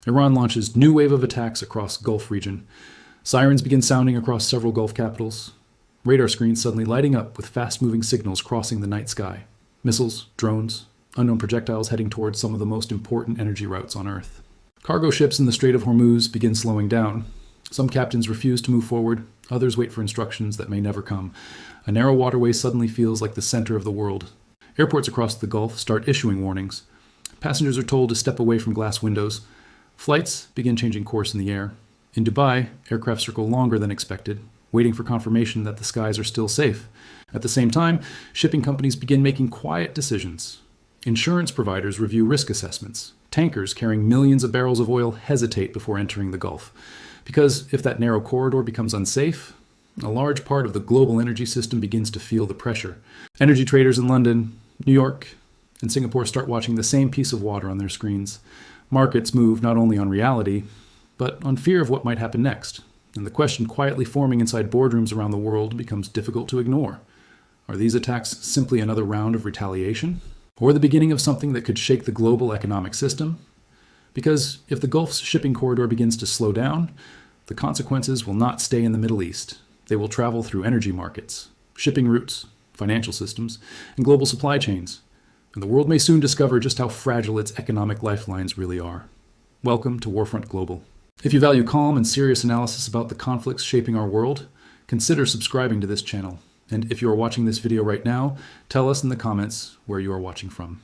Iran launches new wave of attacks across Gulf region. Sirens begin sounding across several Gulf capitals. Radar screens suddenly lighting up with fast-moving signals crossing the night sky. Missiles, drones, unknown projectiles heading towards some of the most important energy routes on Earth. Cargo ships in the Strait of Hormuz begin slowing down. Some captains refuse to move forward. Others wait for instructions that may never come. A narrow waterway suddenly feels like the center of the world. Airports across the Gulf start issuing warnings. Passengers are told to step away from glass windows. Flights begin changing course in the air. In Dubai, aircraft circle longer than expected, waiting for confirmation that the skies are still safe. At the same time, shipping companies begin making quiet decisions. Insurance providers review risk assessments. Tankers carrying millions of barrels of oil hesitate before entering the Gulf. Because if that narrow corridor becomes unsafe, a large part of the global energy system begins to feel the pressure. Energy traders in London, New York, and Singapore start watching the same piece of water on their screens. Markets move not only on reality, but on fear of what might happen next. And the question quietly forming inside boardrooms around the world becomes difficult to ignore. Are these attacks simply another round of retaliation? Or the beginning of something that could shake the global economic system? Because if the Gulf's shipping corridor begins to slow down, the consequences will not stay in the Middle East. They will travel through energy markets, shipping routes, financial systems, and global supply chains. And the world may soon discover just how fragile its economic lifelines really are. Welcome to Warfront Global. If you value calm and serious analysis about the conflicts shaping our world, consider subscribing to this channel. And if you are watching this video right now, tell us in the comments where you are watching from.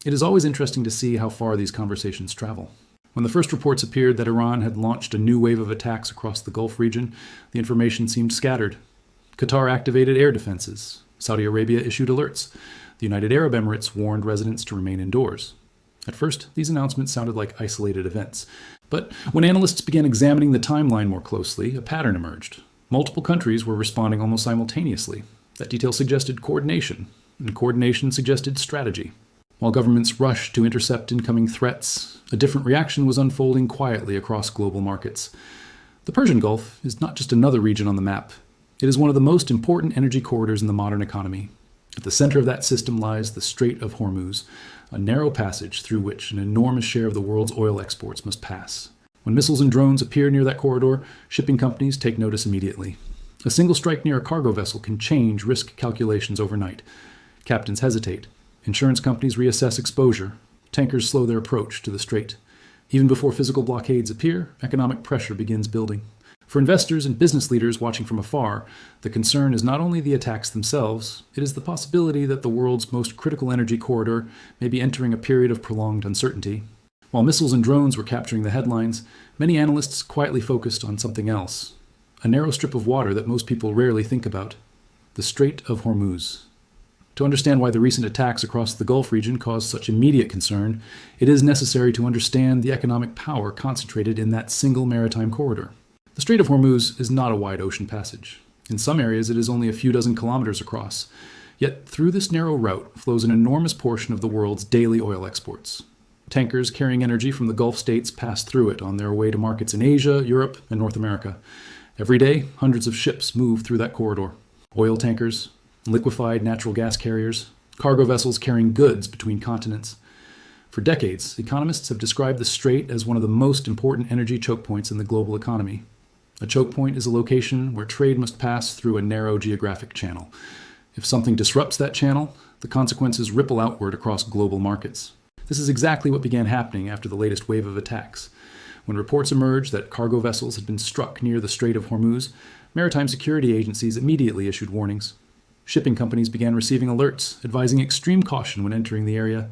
It is always interesting to see how far these conversations travel. When the first reports appeared that Iran had launched a new wave of attacks across the Gulf region, the information seemed scattered. Qatar activated air defenses. Saudi Arabia issued alerts. The United Arab Emirates warned residents to remain indoors. At first, these announcements sounded like isolated events. But when analysts began examining the timeline more closely, a pattern emerged. Multiple countries were responding almost simultaneously. That detail suggested coordination, and coordination suggested strategy. While governments rushed to intercept incoming threats, a different reaction was unfolding quietly across global markets. The Persian Gulf is not just another region on the map. It is one of the most important energy corridors in the modern economy. At the center of that system lies the Strait of Hormuz, a narrow passage through which an enormous share of the world's oil exports must pass. When missiles and drones appear near that corridor, shipping companies take notice immediately. A single strike near a cargo vessel can change risk calculations overnight. Captains hesitate. Insurance companies reassess exposure. Tankers slow their approach to the strait. Even before physical blockades appear, economic pressure begins building. For investors and business leaders watching from afar, the concern is not only the attacks themselves, it is the possibility that the world's most critical energy corridor may be entering a period of prolonged uncertainty. While missiles and drones were capturing the headlines, many analysts quietly focused on something else. A narrow strip of water that most people rarely think about. The Strait of Hormuz. To understand why the recent attacks across the Gulf region caused such immediate concern, it is necessary to understand the economic power concentrated in that single maritime corridor. The Strait of Hormuz is not a wide ocean passage. In some areas, it is only a few dozen kilometers across. Yet through this narrow route flows an enormous portion of the world's daily oil exports. Tankers carrying energy from the Gulf states pass through it on their way to markets in Asia, Europe, and North America. Every day, hundreds of ships move through that corridor. Oil tankers, liquefied natural gas carriers, cargo vessels carrying goods between continents. For decades, economists have described the strait as one of the most important energy choke points in the global economy. A choke point is a location where trade must pass through a narrow geographic channel. If something disrupts that channel, the consequences ripple outward across global markets. This is exactly what began happening after the latest wave of attacks. When reports emerged that cargo vessels had been struck near the Strait of Hormuz, maritime security agencies immediately issued warnings. Shipping companies began receiving alerts, advising extreme caution when entering the area.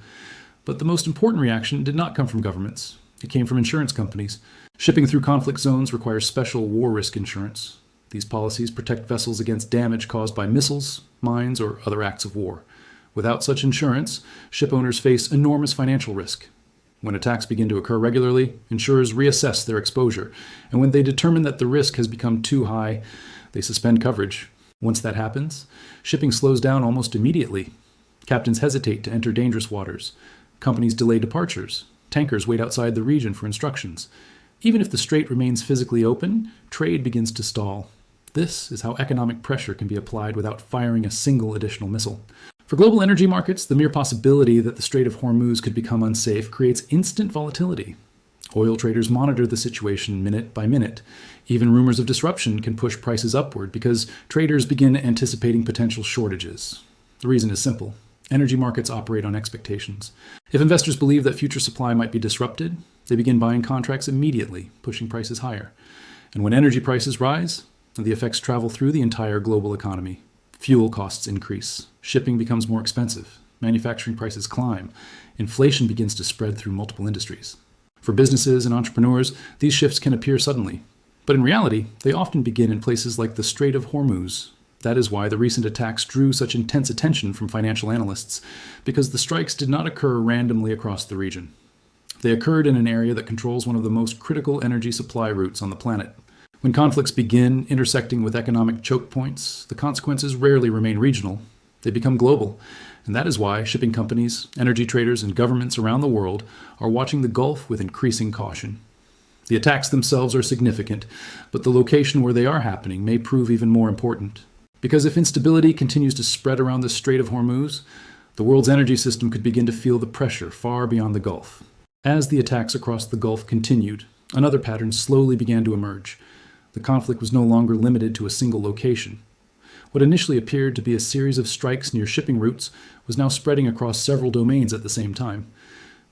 But the most important reaction did not come from governments. It came from insurance companies. Shipping through conflict zones requires special war risk insurance. These policies protect vessels against damage caused by missiles, mines, or other acts of war. Without such insurance, ship owners face enormous financial risk. When attacks begin to occur regularly, insurers reassess their exposure, and when they determine that the risk has become too high, they suspend coverage. Once that happens, shipping slows down almost immediately. Captains hesitate to enter dangerous waters. Companies delay departures. Tankers wait outside the region for instructions. Even if the strait remains physically open, trade begins to stall. This is how economic pressure can be applied without firing a single additional missile. For global energy markets, the mere possibility that the Strait of Hormuz could become unsafe creates instant volatility. Oil traders monitor the situation minute by minute. Even rumors of disruption can push prices upward because traders begin anticipating potential shortages. The reason is simple. Energy markets operate on expectations. If investors believe that future supply might be disrupted, they begin buying contracts immediately, pushing prices higher. And when energy prices rise, the effects travel through the entire global economy. Fuel costs increase. Shipping becomes more expensive. Manufacturing prices climb. Inflation begins to spread through multiple industries. For businesses and entrepreneurs, these shifts can appear suddenly. But in reality, they often begin in places like the Strait of Hormuz. That is why the recent attacks drew such intense attention from financial analysts, because the strikes did not occur randomly across the region. They occurred in an area that controls one of the most critical energy supply routes on the planet. When conflicts begin intersecting with economic choke points, the consequences rarely remain regional. They become global. And that is why shipping companies, energy traders, and governments around the world are watching the Gulf with increasing caution. The attacks themselves are significant, but the location where they are happening may prove even more important. Because if instability continues to spread around the Strait of Hormuz, the world's energy system could begin to feel the pressure far beyond the Gulf. As the attacks across the Gulf continued, another pattern slowly began to emerge. The conflict was no longer limited to a single location. What initially appeared to be a series of strikes near shipping routes was now spreading across several domains at the same time.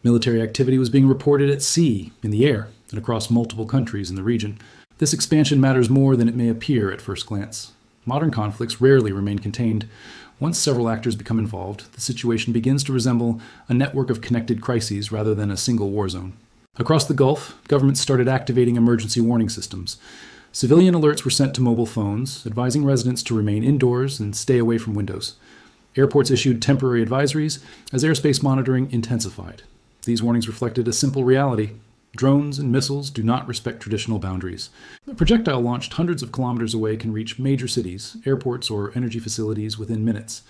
Military activity was being reported at sea, in the air, and across multiple countries in the region. This expansion matters more than it may appear at first glance. Modern conflicts rarely remain contained. Once several actors become involved, the situation begins to resemble a network of connected crises rather than a single war zone. Across the Gulf, governments started activating emergency warning systems. Civilian alerts were sent to mobile phones, advising residents to remain indoors and stay away from windows. Airports issued temporary advisories as airspace monitoring intensified. These warnings reflected a simple reality. Drones and missiles do not respect traditional boundaries. A projectile launched hundreds of kilometers away can reach major cities, airports, or energy facilities within minutes.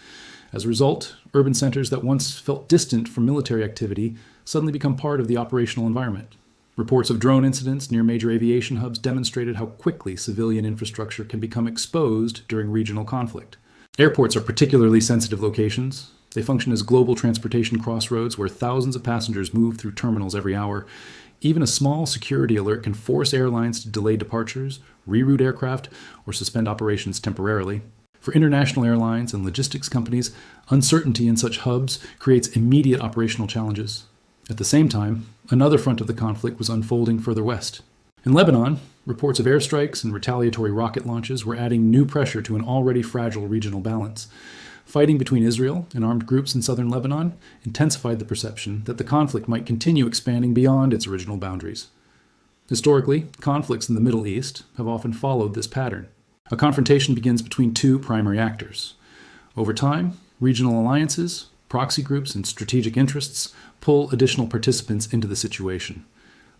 As a result, urban centers that once felt distant from military activity suddenly become part of the operational environment. Reports of drone incidents near major aviation hubs demonstrated how quickly civilian infrastructure can become exposed during regional conflict. Airports are particularly sensitive locations. They function as global transportation crossroads where thousands of passengers move through terminals every hour. Even a small security alert can force airlines to delay departures, reroute aircraft, or suspend operations temporarily. For international airlines and logistics companies, uncertainty in such hubs creates immediate operational challenges. At the same time, another front of the conflict was unfolding further west. In Lebanon, reports of airstrikes and retaliatory rocket launches were adding new pressure to an already fragile regional balance. Fighting between Israel and armed groups in southern Lebanon intensified the perception that the conflict might continue expanding beyond its original boundaries. Historically, conflicts in the Middle East have often followed this pattern. A confrontation begins between two primary actors. Over time, regional alliances, proxy groups, and strategic interests pull additional participants into the situation.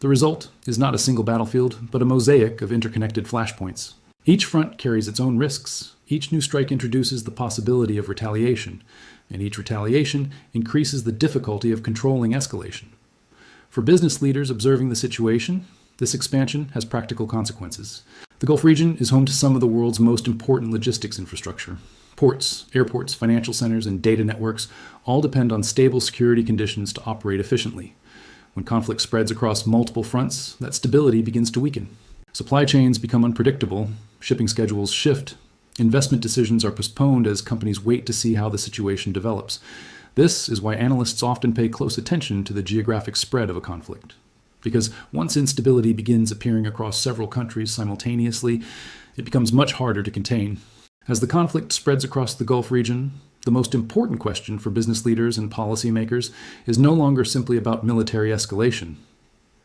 The result is not a single battlefield, but a mosaic of interconnected flashpoints. Each front carries its own risks. Each new strike introduces the possibility of retaliation, and each retaliation increases the difficulty of controlling escalation. For business leaders observing the situation, this expansion has practical consequences. The Gulf region is home to some of the world's most important logistics infrastructure. Ports, airports, financial centers, and data networks all depend on stable security conditions to operate efficiently. When conflict spreads across multiple fronts, that stability begins to weaken. Supply chains become unpredictable, shipping schedules shift, investment decisions are postponed as companies wait to see how the situation develops. This is why analysts often pay close attention to the geographic spread of a conflict. Because once instability begins appearing across several countries simultaneously, it becomes much harder to contain. As the conflict spreads across the Gulf region, the most important question for business leaders and policymakers is no longer simply about military escalation.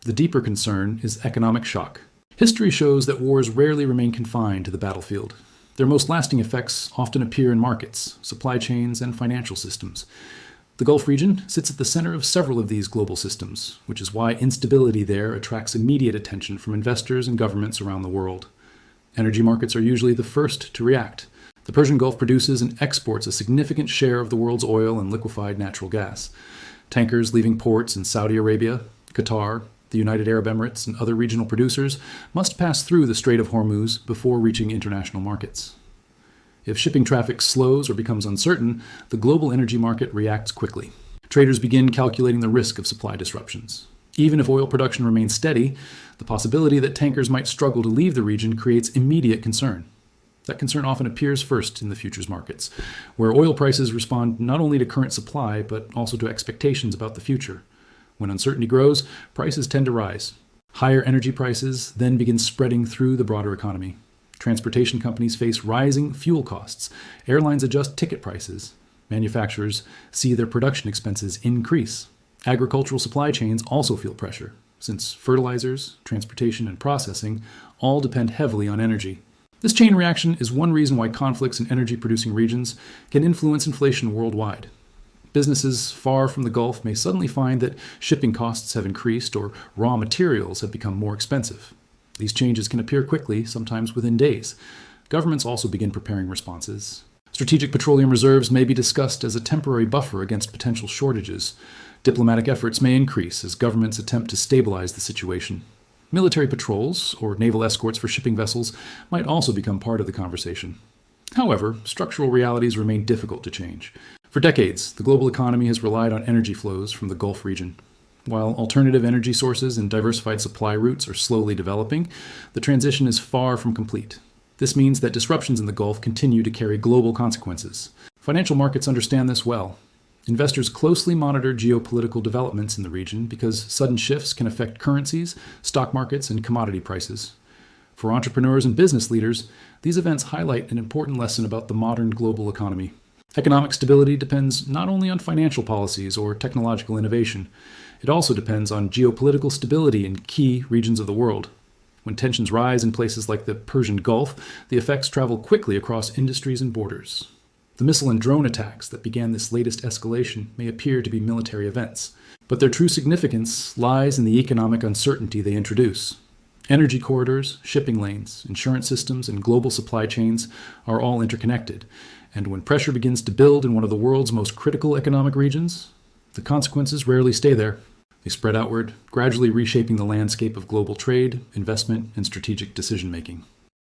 The deeper concern is economic shock. History shows that wars rarely remain confined to the battlefield. Their most lasting effects often appear in markets, supply chains, and financial systems. The Gulf region sits at the center of several of these global systems, which is why instability there attracts immediate attention from investors and governments around the world. Energy markets are usually the first to react. The Persian Gulf produces and exports a significant share of the world's oil and liquefied natural gas. Tankers leaving ports in Saudi Arabia, Qatar, the United Arab Emirates, and other regional producers must pass through the Strait of Hormuz before reaching international markets. If shipping traffic slows or becomes uncertain, the global energy market reacts quickly. Traders begin calculating the risk of supply disruptions. Even if oil production remains steady, the possibility that tankers might struggle to leave the region creates immediate concern. That concern often appears first in the futures markets, where oil prices respond not only to current supply, but also to expectations about the future. When uncertainty grows, prices tend to rise. Higher energy prices then begin spreading through the broader economy. Transportation companies face rising fuel costs. Airlines adjust ticket prices. Manufacturers see their production expenses increase. Agricultural supply chains also feel pressure, since fertilizers, transportation, and processing all depend heavily on energy. This chain reaction is one reason why conflicts in energy-producing regions can influence inflation worldwide. Businesses far from the Gulf may suddenly find that shipping costs have increased or raw materials have become more expensive. These changes can appear quickly, sometimes within days. Governments also begin preparing responses. Strategic petroleum reserves may be discussed as a temporary buffer against potential shortages. Diplomatic efforts may increase as governments attempt to stabilize the situation. Military patrols, or naval escorts for shipping vessels, might also become part of the conversation. However, structural realities remain difficult to change. For decades, the global economy has relied on energy flows from the Gulf region. While alternative energy sources and diversified supply routes are slowly developing, the transition is far from complete. This means that disruptions in the Gulf continue to carry global consequences. Financial markets understand this well. Investors closely monitor geopolitical developments in the region because sudden shifts can affect currencies, stock markets, and commodity prices. For entrepreneurs and business leaders, these events highlight an important lesson about the modern global economy. Economic stability depends not only on financial policies or technological innovation, it also depends on geopolitical stability in key regions of the world. When tensions rise in places like the Persian Gulf, the effects travel quickly across industries and borders. The missile and drone attacks that began this latest escalation may appear to be military events, but their true significance lies in the economic uncertainty they introduce. Energy corridors, shipping lanes, insurance systems, and global supply chains are all interconnected, and when pressure begins to build in one of the world's most critical economic regions, the consequences rarely stay there. They spread outward, gradually reshaping the landscape of global trade, investment, and strategic decision-making.